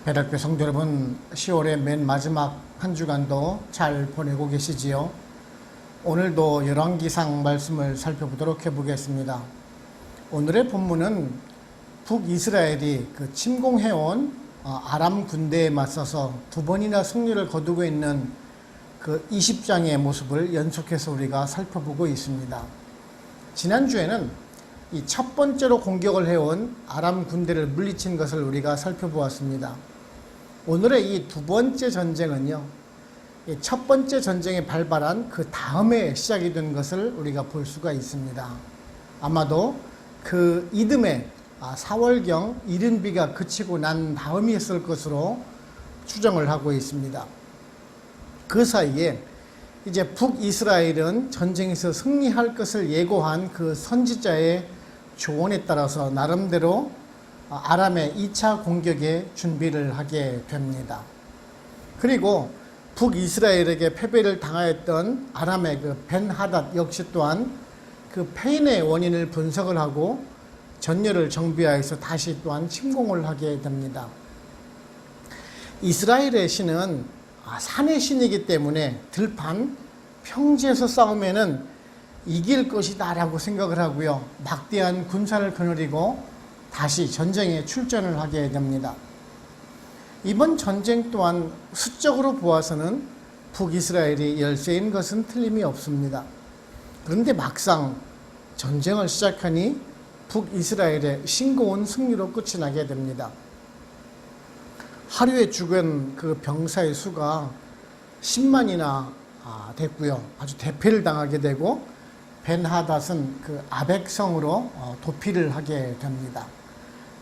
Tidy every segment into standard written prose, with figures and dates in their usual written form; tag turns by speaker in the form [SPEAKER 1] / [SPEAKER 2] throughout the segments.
[SPEAKER 1] 배락교 성도 여러분, 10월의 맨 마지막 한 주간도 잘 보내고 계시지요? 오늘도 열왕기상 말씀을 살펴보도록 해보겠습니다. 오늘의 본문은 북이스라엘이 침공해온 아람 군대에 맞서서 두 번이나 승리를 거두고 있는 그 20장의 모습을 연속해서 우리가 살펴보고 있습니다. 지난주에는 이 첫 번째로 공격을 해온 아람 군대를 물리친 것을 우리가 살펴보았습니다. 오늘의 이 두 번째 전쟁은요, 첫 번째 전쟁이 발발한 그 다음에 시작이 된 것을 우리가 볼 수가 있습니다. 아마도 그 이듬해 4월경 이른 비가 그치고 난 다음이었을 것으로 추정을 하고 있습니다. 그 사이에 이제 북이스라엘은 전쟁에서 승리할 것을 예고한 그 선지자의 조언에 따라서 나름대로 아람의 2차 공격에 준비를 하게 됩니다. 그리고 북이스라엘에게 패배를 당하였던 아람의 그 벤하닷 역시 또한 그 패인의 원인을 분석을 하고 전열을 정비하여서 다시 또한 침공을 하게 됩니다. 이스라엘의 신은 산의 신이기 때문에 들판, 평지에서 싸우면은 이길 것이다 라고 생각을 하고요, 막대한 군사를 거느리고 다시 전쟁에 출전을 하게 됩니다. 이번 전쟁 또한 수적으로 보아서는 북이스라엘이 열세인 것은 틀림이 없습니다. 그런데 막상 전쟁을 시작하니 북이스라엘의 싱거운 승리로 끝이 나게 됩니다. 하루에 죽은 그 병사의 수가 10만이나 됐고요. 아주 대패를 당하게 되고 벤하닷은 그 아벡성으로 도피를 하게 됩니다.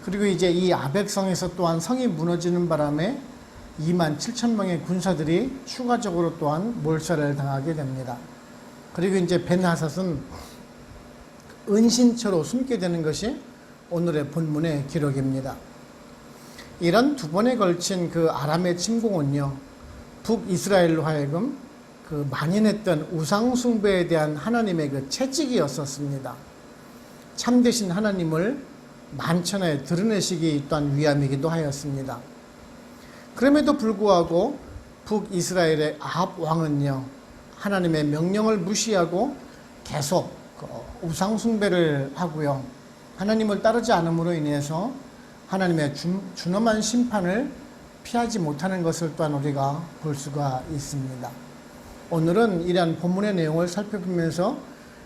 [SPEAKER 1] 그리고 이제 이 아벡성에서 또한 성이 무너지는 바람에 2만 7천 명의 군사들이 추가적으로 또한 몰살을 당하게 됩니다. 그리고 이제 벤하닷은 은신처로 숨게 되는 것이 오늘의 본문의 기록입니다. 이런 두 번에 걸친 그 아람의 침공은요, 북이스라엘로 하여금 그 만연했던 우상숭배에 대한 하나님의 그 채찍이었었습니다. 참되신 하나님을 만천하에 드러내시기 또한 위함이기도 하였습니다. 그럼에도 불구하고 북이스라엘의 아합 왕은요, 하나님의 명령을 무시하고 계속 우상숭배를 하고요, 하나님을 따르지 않음으로 인해서 하나님의 준엄한 심판을 피하지 못하는 것을 또한 우리가 볼 수가 있습니다. 오늘은 이러한 본문의 내용을 살펴보면서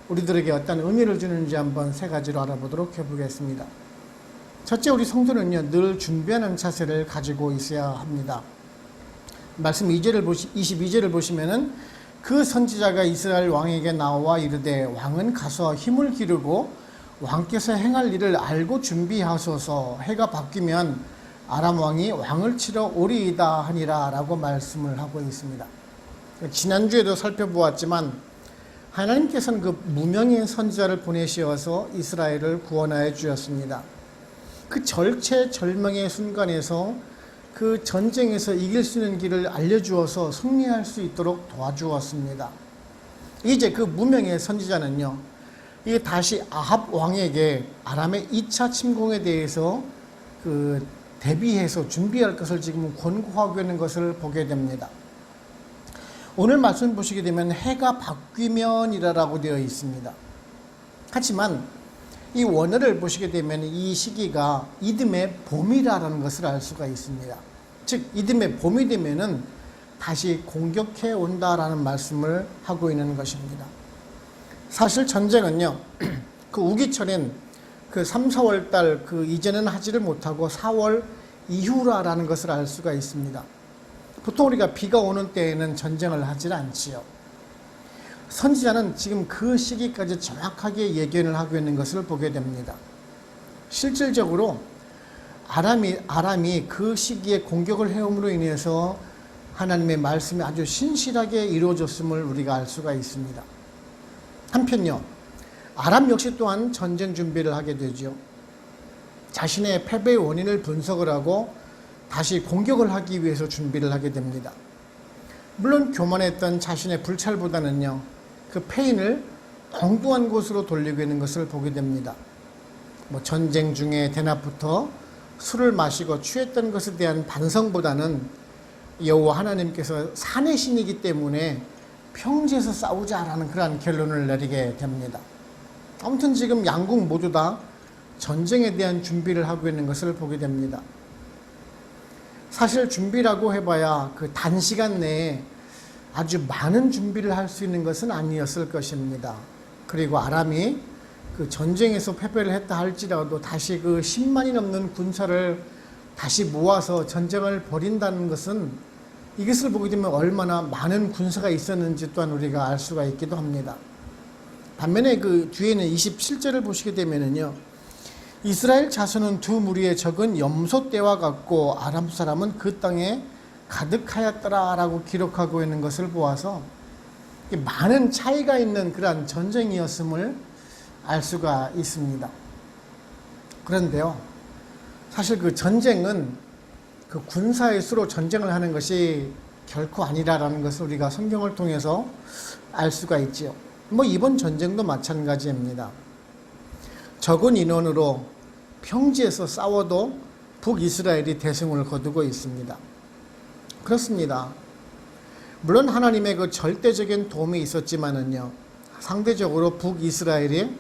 [SPEAKER 1] 우리들에게 어떤 의미를 주는지 한번 세 가지로 알아보도록 해보겠습니다. 첫째, 우리 성도는요, 늘 준비하는 자세를 가지고 있어야 합니다. 말씀 22절을 보시면은 그 선지자가 이스라엘 왕에게 나와 이르되 왕은 가서 힘을 기르고 왕께서 행할 일을 알고 준비하소서. 해가 바뀌면 아람 왕이 왕을 치러 오리이다 하니라 라고 말씀을 하고 있습니다. 지난주에도 살펴보았지만 하나님께서는 그 무명의 선지자를 보내시어서 이스라엘을 구원하여 주셨습니다. 그 절체절명의 순간에서 그 전쟁에서 이길 수 있는 길을 알려주어서 승리할 수 있도록 도와주었습니다. 이제 그 무명의 선지자는요, 이게 다시 아합 왕에게 아람의 2차 침공에 대해서 그 대비해서 준비할 것을 지금 권고하고 있는 것을 보게 됩니다. 오늘 말씀 보시게 되면 해가 바뀌면이라고 되어 있습니다. 하지만 이 원어를 보시게 되면 이 시기가 이듬해 봄이라는 것을 알 수가 있습니다. 즉 이듬해 봄이 되면은 다시 공격해 온다라는 말씀을 하고 있는 것입니다. 사실 전쟁은요, 그 우기철인 그 3, 4월 달 그 이전에는 하지를 못하고 4월 이후라라는 것을 알 수가 있습니다. 보통 우리가 비가 오는 때에는 전쟁을 하질 않지요. 선지자는 지금 그 시기까지 정확하게 예견을 하고 있는 것을 보게 됩니다. 실질적으로 아람이 그 시기에 공격을 해옴으로 인해서 하나님의 말씀이 아주 신실하게 이루어졌음을 우리가 알 수가 있습니다. 한편요, 아람 역시 또한 전쟁 준비를 하게 되죠. 자신의 패배의 원인을 분석을 하고 다시 공격을 하기 위해서 준비를 하게 됩니다. 물론 교만했던 자신의 불찰보다는요, 그 패인을 엉뚱한 곳으로 돌리고 있는 것을 보게 됩니다. 전쟁 중에 대낮부터 술을 마시고 취했던 것에 대한 반성보다는 여호와 하나님께서 산의 신이기 때문에 평지에서 싸우자라는 그러한 결론을 내리게 됩니다. 아무튼 지금 양국 모두 다 전쟁에 대한 준비를 하고 있는 것을 보게 됩니다. 사실 준비라고 해봐야 그 단시간 내에 아주 많은 준비를 할 수 있는 것은 아니었을 것입니다. 그리고 아람이 그 전쟁에서 패배를 했다 할지라도 다시 그 10만이 넘는 군사를 다시 모아서 전쟁을 벌인다는 것은 이것을 보게 되면 얼마나 많은 군사가 있었는지 또한 우리가 알 수가 있기도 합니다. 반면에 그 뒤에는 27절을 보시게 되면은요, 이스라엘 자손은 두 무리의 적은 염소 떼와 같고 아람 사람은 그 땅에 가득하였더라라고 기록하고 있는 것을 보아서 많은 차이가 있는 그러한 전쟁이었음을 알 수가 있습니다. 그런데요, 사실 그 전쟁은 그 군사의 수로 전쟁을 하는 것이 결코 아니라라는 것을 우리가 성경을 통해서 알 수가 있지요. 이번 전쟁도 마찬가지입니다. 적은 인원으로 평지에서 싸워도 북이스라엘이 대승을 거두고 있습니다. 그렇습니다. 물론 하나님의 그 절대적인 도움이 있었지만은요, 상대적으로 북이스라엘이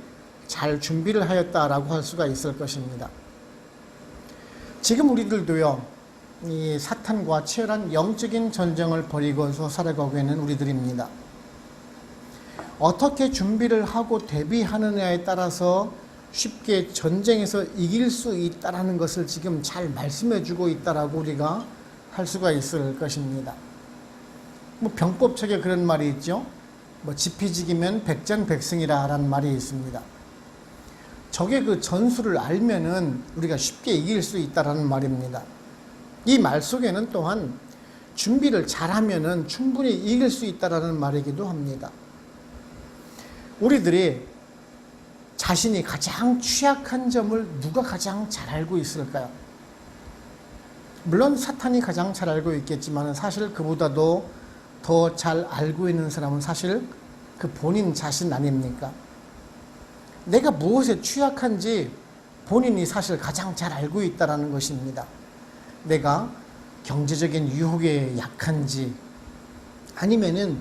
[SPEAKER 1] 잘 준비를 하였다라고 할 수가 있을 것입니다. 지금 우리들도요, 이 사탄과 치열한 영적인 전쟁을 벌이고서 살아가고 있는 우리들입니다. 어떻게 준비를 하고 대비하느냐에 따라서 쉽게 전쟁에서 이길 수 있다라는 것을 지금 잘 말씀해 주고 있다라고 우리가 할 수가 있을 것입니다. 병법책에 그런 말이 있죠. 지피지기면 백전백승이라는 말이 있습니다. 적의 그 전술을 알면은 우리가 쉽게 이길 수 있다라는 말입니다. 이 말 속에는 또한 준비를 잘하면은 충분히 이길 수 있다라는 말이기도 합니다. 우리들이 자신이 가장 취약한 점을 누가 가장 잘 알고 있을까요? 물론 사탄이 가장 잘 알고 있겠지만 사실 그보다도 더 잘 알고 있는 사람은 사실 그 본인 자신 아닙니까? 내가 무엇에 취약한지 본인이 사실 가장 잘 알고 있다는 것입니다. 내가 경제적인 유혹에 약한지 아니면은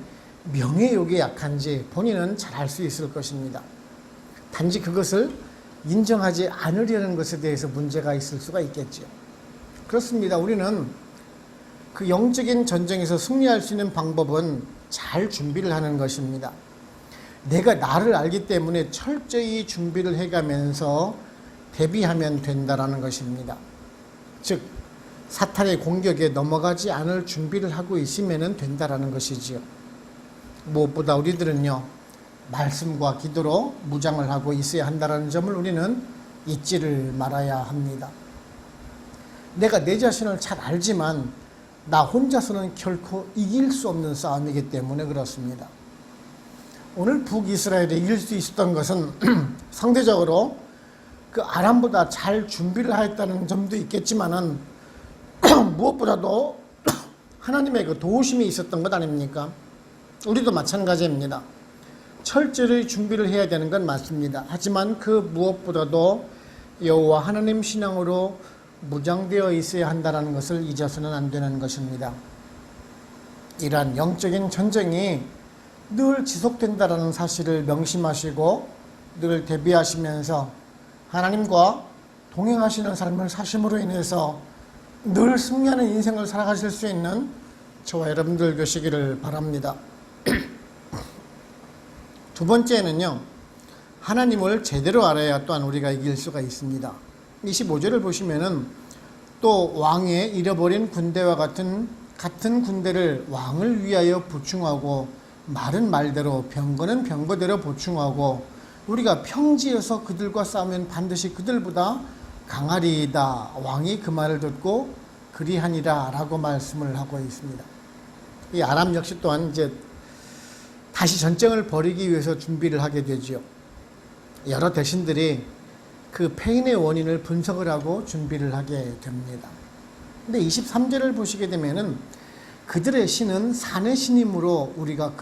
[SPEAKER 1] 명예욕에 약한지 본인은 잘 알 수 있을 것입니다. 단지 그것을 인정하지 않으려는 것에 대해서 문제가 있을 수가 있겠죠. 그렇습니다. 우리는 그 영적인 전쟁에서 승리할 수 있는 방법은 잘 준비를 하는 것입니다. 내가 나를 알기 때문에 철저히 준비를 해가면서 대비하면 된다라는 것입니다. 즉 사탄의 공격에 넘어가지 않을 준비를 하고 있으면 된다라는 것이지요. 무엇보다 우리들은요, 말씀과 기도로 무장을 하고 있어야 한다는 점을 우리는 잊지를 말아야 합니다. 내가 내 자신을 잘 알지만 나 혼자서는 결코 이길 수 없는 싸움이기 때문에 그렇습니다. 오늘 북이스라엘이 이길 수 있었던 것은 상대적으로 그 아람보다 잘 준비를 하였다는 점도 있겠지만은 무엇보다도 하나님의 그 도우심이 있었던 것 아닙니까? 우리도 마찬가지입니다. 철저히 준비를 해야 되는 건 맞습니다. 하지만 그 무엇보다도 여호와 하나님 신앙으로 무장되어 있어야 한다는 것을 잊어서는 안 되는 것입니다. 이러한 영적인 전쟁이 늘 지속된다는 사실을 명심하시고 늘 대비하시면서 하나님과 동행하시는 삶을 사심으로 인해서 늘 승리하는 인생을 살아가실 수 있는 저와 여러분들 되시기를 바랍니다. 두 번째는요, 하나님을 제대로 알아야 또한 우리가 이길 수가 있습니다. 25절을 보시면은 또 왕의 잃어버린 군대와 같은 군대를 왕을 위하여 보충하고 말은 말대로 병거는 병거대로 보충하고 우리가 평지에서 그들과 싸우면 반드시 그들보다 강하리이다. 왕이 그 말을 듣고 그리하니라 라고 말씀을 하고 있습니다. 이 아람 역시 또한 이제 다시 전쟁을 벌이기 위해서 준비를 하게 되죠. 여러 대신들이 그 패인의 원인을 분석을 하고 준비를 하게 됩니다. 근데 23절을 보시게 되면은 그들의 신은 산의 신이므로 우리가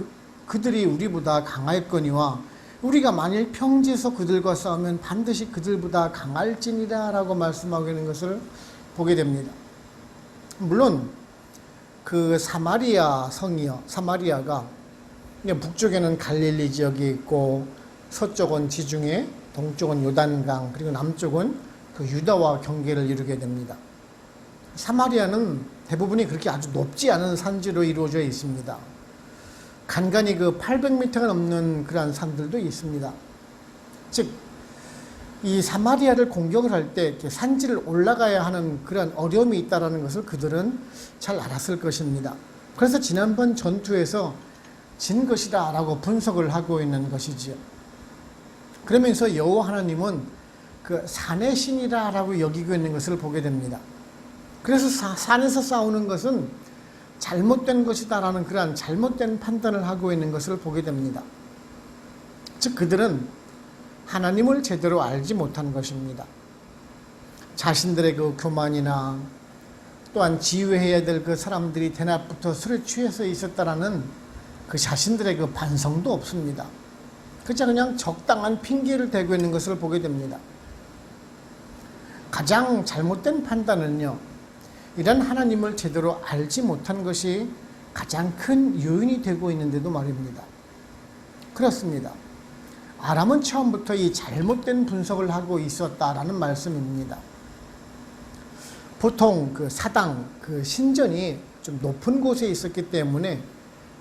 [SPEAKER 1] 그들이 우리보다 강할거니와 우리가 만일 평지에서 그들과 싸우면 반드시 그들보다 강할지니라 라고 말씀하고 있는 것을 보게 됩니다. 물론 그 사마리아 성이요, 사마리아가 북쪽에는 갈릴리 지역이 있고 서쪽은 지중해, 동쪽은 요단강, 그리고 남쪽은 그 유다와 경계를 이루게 됩니다. 사마리아는 대부분이 그렇게 아주 높지 않은 산지로 이루어져 있습니다. 간간히 그 800m가 넘는 그러한 산들도 있습니다. 즉, 이 사마리아를 공격을 할 때 산지를 올라가야 하는 그런 어려움이 있다는 것을 그들은 잘 알았을 것입니다. 그래서 지난번 전투에서 진 것이다 라고 분석을 하고 있는 것이지요. 그러면서 여호와 하나님은 그 산의 신이라 라고 여기고 있는 것을 보게 됩니다. 그래서 산에서 싸우는 것은 잘못된 것이다 라는 그러한 잘못된 판단을 하고 있는 것을 보게 됩니다. 즉 그들은 하나님을 제대로 알지 못한 것입니다. 자신들의 그 교만이나 또한 지휘해야 될 그 사람들이 대낮부터 술에 취해서 있었다라는 그 자신들의 그 반성도 없습니다. 그냥 적당한 핑계를 대고 있는 것을 보게 됩니다. 가장 잘못된 판단은요, 이런 하나님을 제대로 알지 못한 것이 가장 큰 요인이 되고 있는데도 말입니다. 그렇습니다. 아람은 처음부터 이 잘못된 분석을 하고 있었다라는 말씀입니다. 보통 그 사당, 그 신전이 좀 높은 곳에 있었기 때문에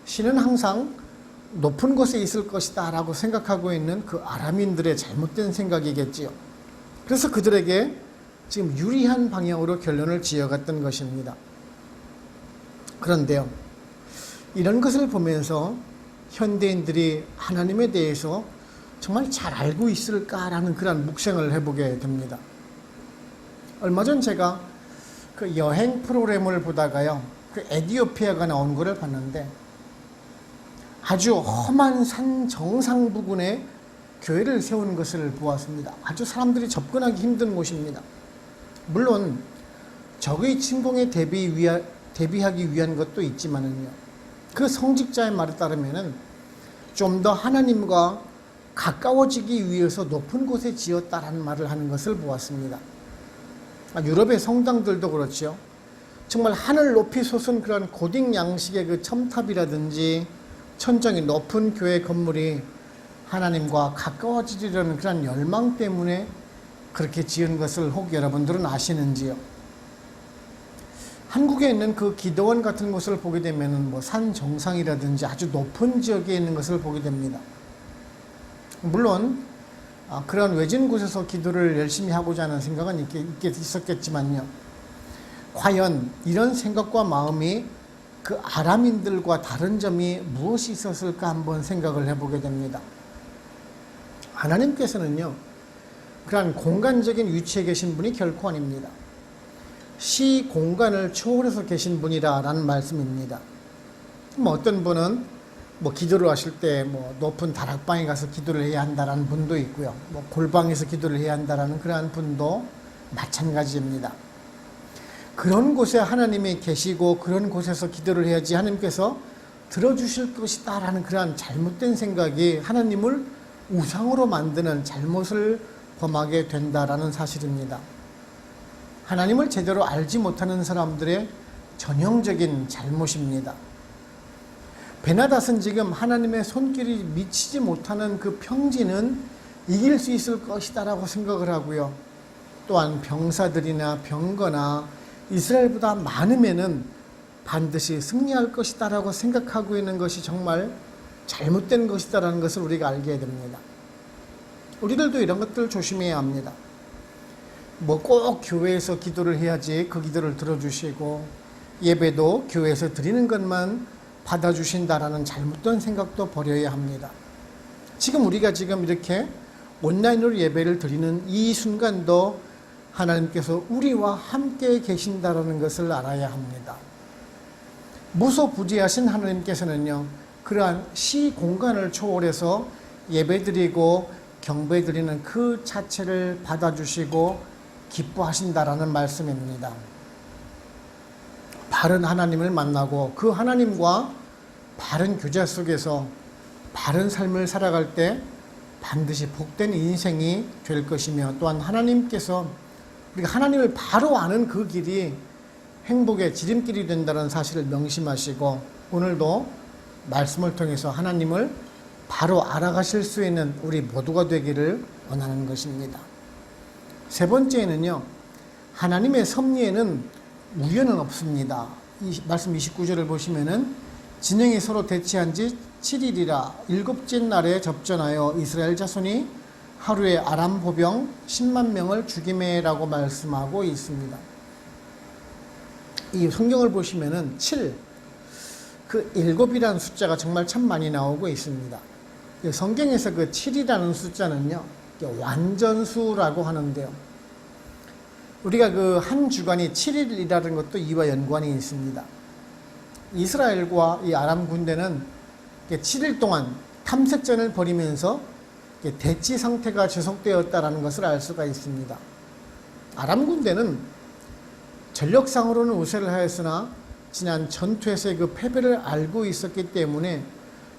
[SPEAKER 1] 신은 항상 높은 곳에 있을 것이다 라고 생각하고 있는 그 아람인들의 잘못된 생각이겠지요. 그래서 그들에게 지금 유리한 방향으로 결론을 지어갔던 것입니다. 그런데요, 이런 것을 보면서 현대인들이 하나님에 대해서 정말 잘 알고 있을까라는 그런 묵생을 해보게 됩니다. 얼마 전 제가 그 여행 프로그램을 보다가요, 그 에티오피아가 나온 거를 봤는데 아주 험한 산 정상 부근에 교회를 세운 것을 보았습니다. 아주 사람들이 접근하기 힘든 곳입니다. 물론 적의 침공에 대비하기 위한 것도 있지만은요, 그 성직자의 말에 따르면은 좀 더 하나님과 가까워지기 위해서 높은 곳에 지었다라는 말을 하는 것을 보았습니다. 유럽의 성당들도 그렇죠. 정말 하늘 높이 솟은 그런 고딕 양식의 그 첨탑이라든지 천정이 높은 교회 건물이 하나님과 가까워지려는 그런 열망 때문에 그렇게 지은 것을 혹 여러분들은 아시는지요? 한국에 있는 그 기도원 같은 곳을 보게 되면 뭐 산 정상이라든지 아주 높은 지역에 있는 것을 보게 됩니다. 물론 그런 외진 곳에서 기도를 열심히 하고자 하는 생각은 있었겠지만요. 과연 이런 생각과 마음이 그 아람인들과 다른 점이 무엇이 있었을까 한번 생각을 해보게 됩니다. 하나님께서는요, 그러한 공간적인 위치에 계신 분이 결코 아닙니다. 시 공간을 초월해서 계신 분이라는 말씀입니다. 어떤 분은 기도를 하실 때 높은 다락방에 가서 기도를 해야 한다라는 분도 있고요. 골방에서 기도를 해야 한다라는 그러한 분도 마찬가지입니다. 그런 곳에 하나님이 계시고 그런 곳에서 기도를 해야지 하나님께서 들어주실 것이다라는 그러한 잘못된 생각이 하나님을 우상으로 만드는 잘못을 범하게 된다라는 사실입니다. 하나님을 제대로 알지 못하는 사람들의 전형적인 잘못입니다. 베나닷은 지금 하나님의 손길이 미치지 못하는 그 평지는 이길 수 있을 것이다라고 생각을 하고요. 또한 병사들이나 병거나 이스라엘보다 많으면은 반드시 승리할 것이다라고 생각하고 있는 것이 정말 잘못된 것이다라는 것을 우리가 알게 됩니다. 우리들도 이런 것들을 조심해야 합니다. 꼭 교회에서 기도를 해야지 그 기도를 들어주시고 예배도 교회에서 드리는 것만 받아주신다라는 잘못된 생각도 버려야 합니다. 지금 우리가 이렇게 온라인으로 예배를 드리는 이 순간도 하나님께서 우리와 함께 계신다라는 것을 알아야 합니다. 무소부지하신 하나님께서는요, 그러한 시 공간을 초월해서 예배드리고 경배드리는 그 자체를 받아주시고 기뻐하신다라는 말씀입니다. 바른 하나님을 만나고 그 하나님과 바른 교제 속에서 바른 삶을 살아갈 때 반드시 복된 인생이 될 것이며, 또한 하나님께서 우리가 하나님을 바로 아는 그 길이 행복의 지름길이 된다는 사실을 명심하시고 오늘도 말씀을 통해서 하나님을 바로 알아가실 수 있는 우리 모두가 되기를 원하는 것입니다. 세 번째는요, 하나님의 섭리에는 우연은 없습니다. 이 말씀 29절을 보시면은 진영이 서로 대치한 지 7일이라 일곱째 날에 접전하여 이스라엘 자손이 하루에 아람 보병 10만 명을 죽이매라고 말씀하고 있습니다. 이 성경을 보시면은 7, 그 7이라는 숫자가 정말 참 많이 나오고 있습니다. 성경에서 그 7이라는 숫자는요, 완전수라고 하는데요. 우리가 그 한 주간이 7일이라는 것도 이와 연관이 있습니다. 이스라엘과 이 아람 군대는 7일 동안 탐색전을 벌이면서 대치 상태가 지속되었다는 것을 알 수가 있습니다. 아람 군대는 전력상으로는 우세를 하였으나 지난 전투에서의 그 패배를 알고 있었기 때문에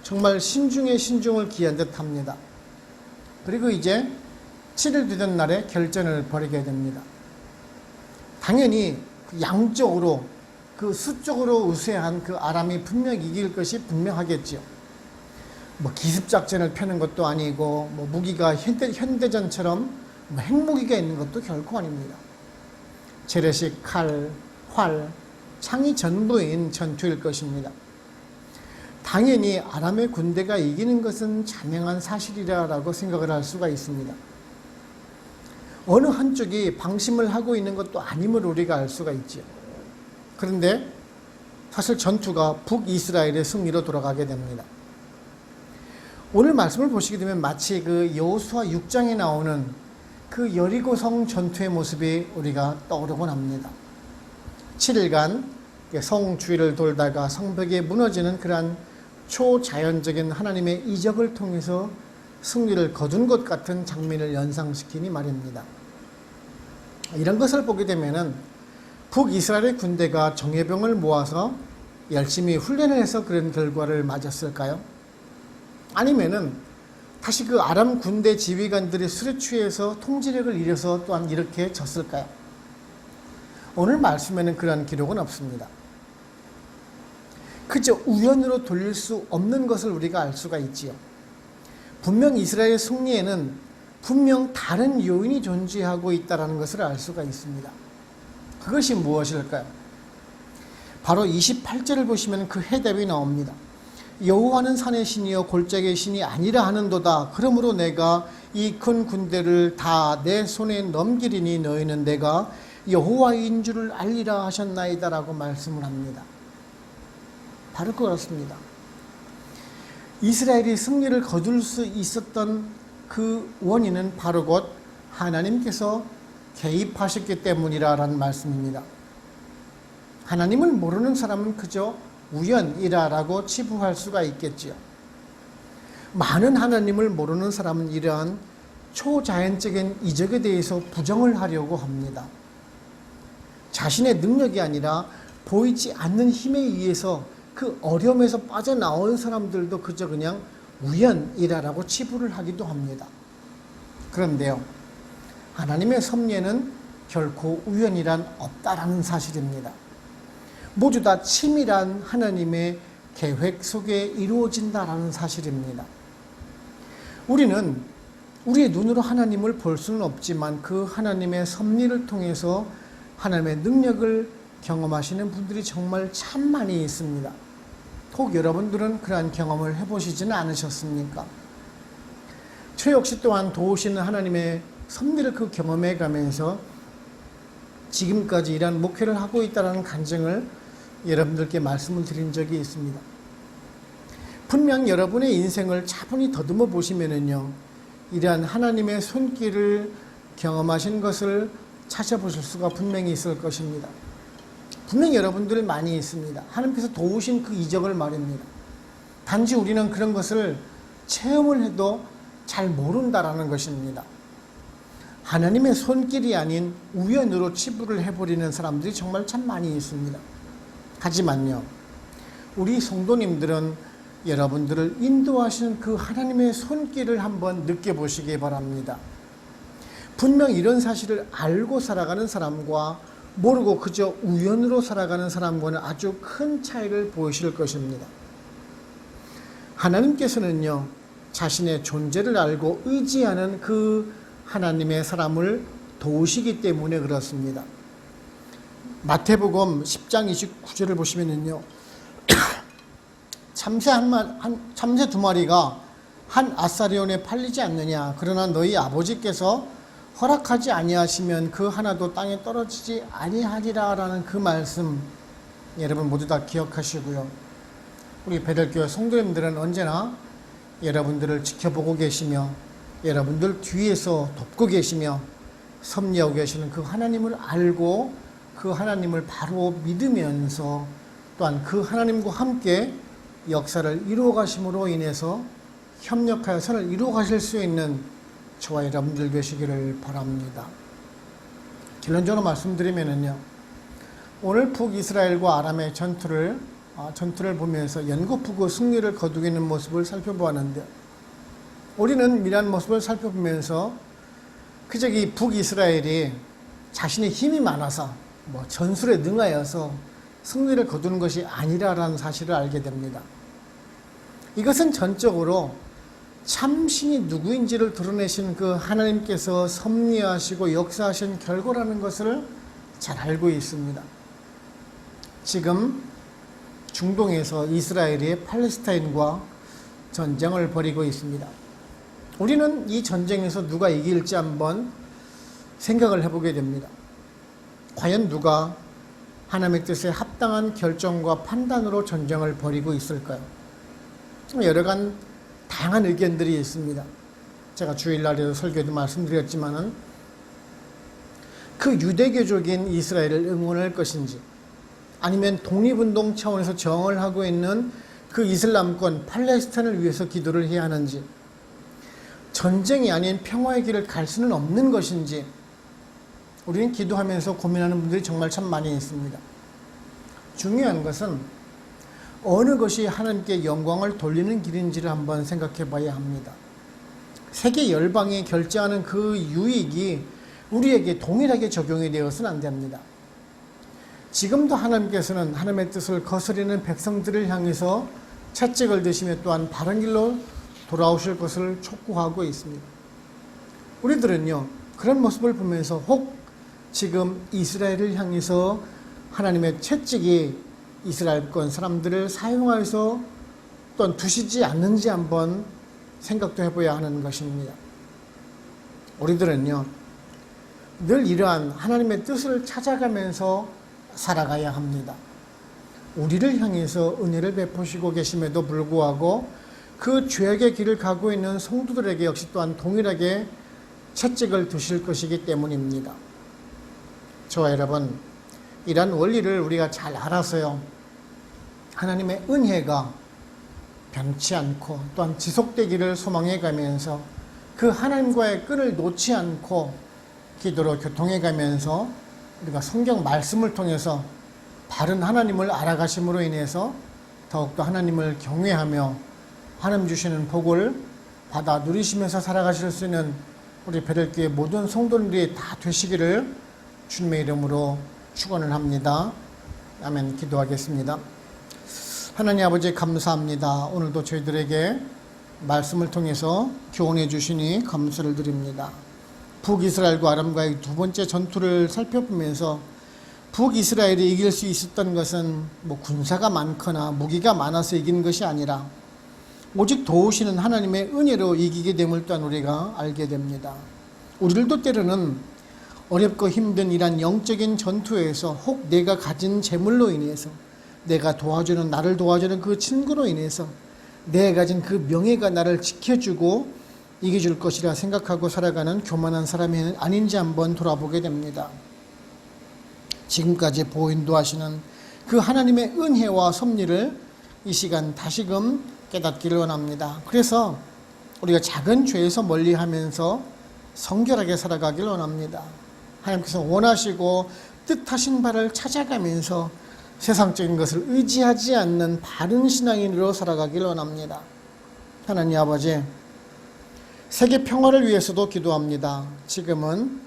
[SPEAKER 1] 정말 신중에 신중을 기한 듯 합니다. 그리고 이제 7일 되던 날에 결전을 벌이게 됩니다. 당연히 양쪽으로 그 수적으로 우세한 그 아람이 분명 이길 것이 분명하겠죠. 뭐 기습작전을 펴는 것도 아니고 뭐 무기가 현대전처럼 뭐 핵무기가 있는 것도 결코 아닙니다. 재래식 칼, 활, 창이 전부인 전투일 것입니다. 당연히 아람의 군대가 이기는 것은 자명한 사실이라고 생각을 할 수가 있습니다. 어느 한쪽이 방심을 하고 있는 것도 아님을 우리가 알 수가 있죠. 그런데 사실 전투가 북이스라엘의 승리로 돌아가게 됩니다. 오늘 말씀을 보시게 되면 마치 그 여호수아 6장에 나오는 그 여리고성 전투의 모습이 우리가 떠오르곤 합니다. 7일간 성 주위를 돌다가 성벽이 무너지는 그러한 초자연적인 하나님의 이적을 통해서 승리를 거둔 것 같은 장면을 연상시키니 말입니다. 이런 것을 보게 되면은 북이스라엘의 군대가 정예병을 모아서 열심히 훈련을 해서 그런 결과를 맞았을까요? 아니면은 다시 그 아람 군대 지휘관들이 술에 취해서 통제력을 잃어서 또한 이렇게 졌을까요? 오늘 말씀에는 그러한 기록은 없습니다. 그저 우연으로 돌릴 수 없는 것을 우리가 알 수가 있지요. 분명 이스라엘의 승리에는 분명 다른 요인이 존재하고 있다는 것을 알 수가 있습니다. 그것이 무엇일까요? 바로 28절을 보시면 그 해답이 나옵니다. 여호와는 산의 신이요 골짜기의 신이 아니라 하는도다. 그러므로 내가 이 큰 군대를 다 내 손에 넘기리니 너희는 내가 여호와인 줄을 알리라 하셨나이다 라고 말씀을 합니다. 바로 그렇습니다. 이스라엘이 승리를 거둘 수 있었던 그 원인은 바로 곧 하나님께서 개입하셨기 때문이라는 말씀입니다. 하나님을 모르는 사람은 그저 우연이라고 치부할 수가 있겠지요. 많은 하나님을 모르는 사람은 이러한 초자연적인 이적에 대해서 부정을 하려고 합니다. 자신의 능력이 아니라 보이지 않는 힘에 의해서 그 어려움에서 빠져나온 사람들도 그저 그냥 우연이라고 치부를 하기도 합니다. 그런데요, 하나님의 섭리에는 결코 우연이란 없다라는 사실입니다. 모두 다 치밀한 하나님의 계획 속에 이루어진다라는 사실입니다. 우리는 우리의 눈으로 하나님을 볼 수는 없지만 그 하나님의 섭리를 통해서 하나님의 능력을 경험하시는 분들이 정말 참 많이 있습니다. 혹 여러분들은 그러한 경험을 해보시지는 않으셨습니까? 저 역시 또한 도우시는 하나님의 섭리를 그 경험해 가면서 지금까지 이러한 목회를 하고 있다는 간증을 여러분들께 말씀을 드린 적이 있습니다. 분명 여러분의 인생을 차분히 더듬어 보시면은요, 이러한 하나님의 손길을 경험하신 것을 찾아보실 수가 분명히 있을 것입니다. 분명히 여러분들 많이 있습니다. 하나님께서 도우신 그 이적을 말입니다. 단지 우리는 그런 것을 체험을 해도 잘 모른다라는 것입니다. 하나님의 손길이 아닌 우연으로 치부를 해버리는 사람들이 정말 참 많이 있습니다. 하지만요, 우리 성도님들은 여러분들을 인도하시는 그 하나님의 손길을 한번 느껴보시기 바랍니다. 분명 이런 사실을 알고 살아가는 사람과 모르고 그저 우연으로 살아가는 사람과는 아주 큰 차이를 보이실 것입니다. 하나님께서는요, 자신의 존재를 알고 의지하는 그 하나님의 사람을 도우시기 때문에 그렇습니다. 마태복음 10장 29절을 보시면은요, 참새 두 마리가 한 아사리온에 팔리지 않느냐. 그러나 너희 아버지께서 허락하지 아니하시면 그 하나도 땅에 떨어지지 아니하리라 라는 그 말씀, 여러분 모두 다 기억하시고요. 우리 베델교회 성도님들은 언제나 여러분들을 지켜보고 계시며 여러분들 뒤에서 돕고 계시며 섭리하고 계시는 그 하나님을 알고 그 하나님을 바로 믿으면서 또한 그 하나님과 함께 역사를 이루어 가심으로 인해서 협력하여 선을 이루어 가실 수 있는 저와 여러분들 되시기를 바랍니다. 결론적으로 말씀드리면은요, 오늘 북이스라엘과 아람의 전투를 보면서 연거푸고 승리를 거두고 있는 모습을 살펴보았는데, 우리는 이러한 모습을 살펴보면서 그저 이 북이스라엘이 자신의 힘이 많아서 전술에 능하여서 승리를 거두는 것이 아니라라는 사실을 알게 됩니다. 이것은 전적으로 참신이 누구인지를 드러내신 그 하나님께서 섭리하시고 역사하신 결과라는 것을 잘 알고 있습니다. 지금 중동에서 이스라엘이 팔레스타인과 전쟁을 벌이고 있습니다. 우리는 이 전쟁에서 누가 이길지 한번 생각을 해보게 됩니다. 과연 누가 하나님의 뜻에 합당한 결정과 판단으로 전쟁을 벌이고 있을까요? 여러간 다양한 의견들이 있습니다. 제가 주일날에도 설교도 말씀드렸지만은 그 유대교적인 이스라엘을 응원할 것인지, 아니면 독립운동 차원에서 저항을 하고 있는 그 이슬람권 팔레스타인을 위해서 기도를 해야 하는지, 전쟁이 아닌 평화의 길을 갈 수는 없는 것인지, 우리는 기도하면서 고민하는 분들이 정말 참 많이 있습니다. 중요한 것은 어느 것이 하나님께 영광을 돌리는 길인지를 한번 생각해 봐야 합니다. 세계 열방이 결제하는 그 유익이 우리에게 동일하게 적용이 되어서는 안 됩니다. 지금도 하나님께서는 하나님의 뜻을 거스리는 백성들을 향해서 채찍을 드시며 또한 바른 길로 돌아오실 것을 촉구하고 있습니다. 우리들은요, 그런 모습을 보면서 혹 지금 이스라엘을 향해서 하나님의 채찍이 이스라엘권 사람들을 사용해서 또한 두시지 않는지 한번 생각도 해봐야 하는 것입니다. 우리들은요, 늘 이러한 하나님의 뜻을 찾아가면서 살아가야 합니다. 우리를 향해서 은혜를 베푸시고 계심에도 불구하고 그 죄악의 길을 가고 있는 성도들에게 역시 또한 동일하게 채찍을 두실 것이기 때문입니다. 저와 여러분, 이러한 원리를 우리가 잘 알아서요, 하나님의 은혜가 변치 않고 또한 지속되기를 소망해 가면서 그 하나님과의 끈을 놓지 않고 기도로 교통해 가면서 우리가 성경 말씀을 통해서 바른 하나님을 알아가심으로 인해서 더욱더 하나님을 경외하며 하나님 주시는 복을 받아 누리시면서 살아가실 수 있는 우리 베델교회 모든 성도들이 다 되시기를 주님의 이름으로 축원을 합니다. 아멘. 기도하겠습니다. 하나님 아버지 감사합니다. 오늘도 저희들에게 말씀을 통해서 교훈해 주시니 감사를 드립니다. 북이스라엘과 아람과의 두 번째 전투를 살펴보면서 북이스라엘이 이길 수 있었던 것은 군사가 많거나 무기가 많아서 이긴 것이 아니라 오직 도우시는 하나님의 은혜로 이기게 됨을 또한 우리가 알게 됩니다. 우리들도 때로는 어렵고 힘든 이런 영적인 전투에서 혹 내가 가진 재물로 인해서, 내가 도와주는, 나를 도와주는 그 친구로 인해서 내가 가진 그 명예가 나를 지켜주고 이겨줄 것이라 생각하고 살아가는 교만한 사람이 아닌지 한번 돌아보게 됩니다. 지금까지 보인도하시는 그 하나님의 은혜와 섭리를 이 시간 다시금 깨닫기를 원합니다. 그래서 우리가 작은 죄에서 멀리하면서 성결하게 살아가길 원합니다. 하나님께서 원하시고 뜻하신 바를 찾아가면서 세상적인 것을 의지하지 않는 바른 신앙인으로 살아가길 원합니다. 하나님 아버지, 세계 평화를 위해서도 기도합니다. 지금은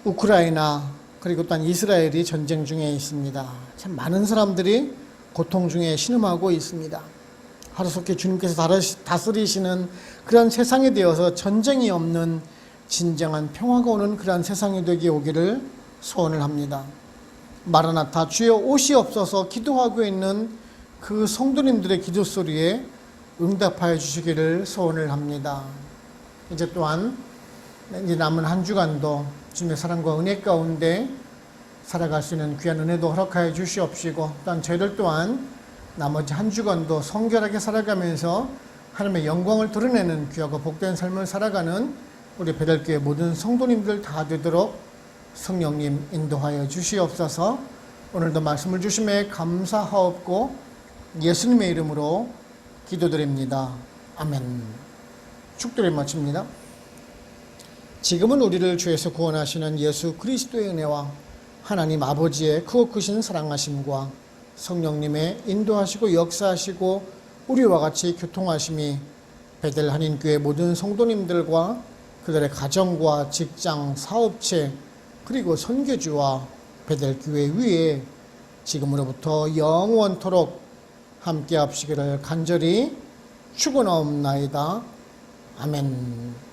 [SPEAKER 1] 우크라이나 그리고 또한 이스라엘이 전쟁 중에 있습니다. 참 많은 사람들이 고통 중에 신음하고 있습니다. 하루속히 주님께서 다스리시는 그런 세상이 되어서 전쟁이 없는 진정한 평화가 오는 그러한 세상이 되게 오기를 소원을 합니다. 마라나타 주여 오시옵소서 기도하고 있는 그 성도님들의 기도 소리에 응답하여 주시기를 소원을 합니다. 이제 또한 이제 남은 한 주간도 주님의 사랑과 은혜 가운데 살아갈 수 있는 귀한 은혜도 허락하여 주시옵시고, 또한 저희들 또한 나머지 한 주간도 성결하게 살아가면서 하나님의 영광을 드러내는 귀하고 복된 삶을 살아가는 우리 베델교회 모든 성도님들 다 되도록 성령님 인도하여 주시옵소서. 오늘도 말씀을 주심에 감사하옵고 예수님의 이름으로 기도드립니다. 아멘. 축도를 마칩니다. 지금은 우리를 죄에서 구원하시는 예수 그리스도의 은혜와 하나님 아버지의 크고 크신 사랑하심과 성령님의 인도하시고 역사하시고 우리와 같이 교통하심이 베델 한인교회 모든 성도님들과 그들의 가정과 직장, 사업체 그리고 선교지와 베델교회 위에 지금으로부터 영원토록 함께 합시기를 간절히 축원하옵나이다. 아멘.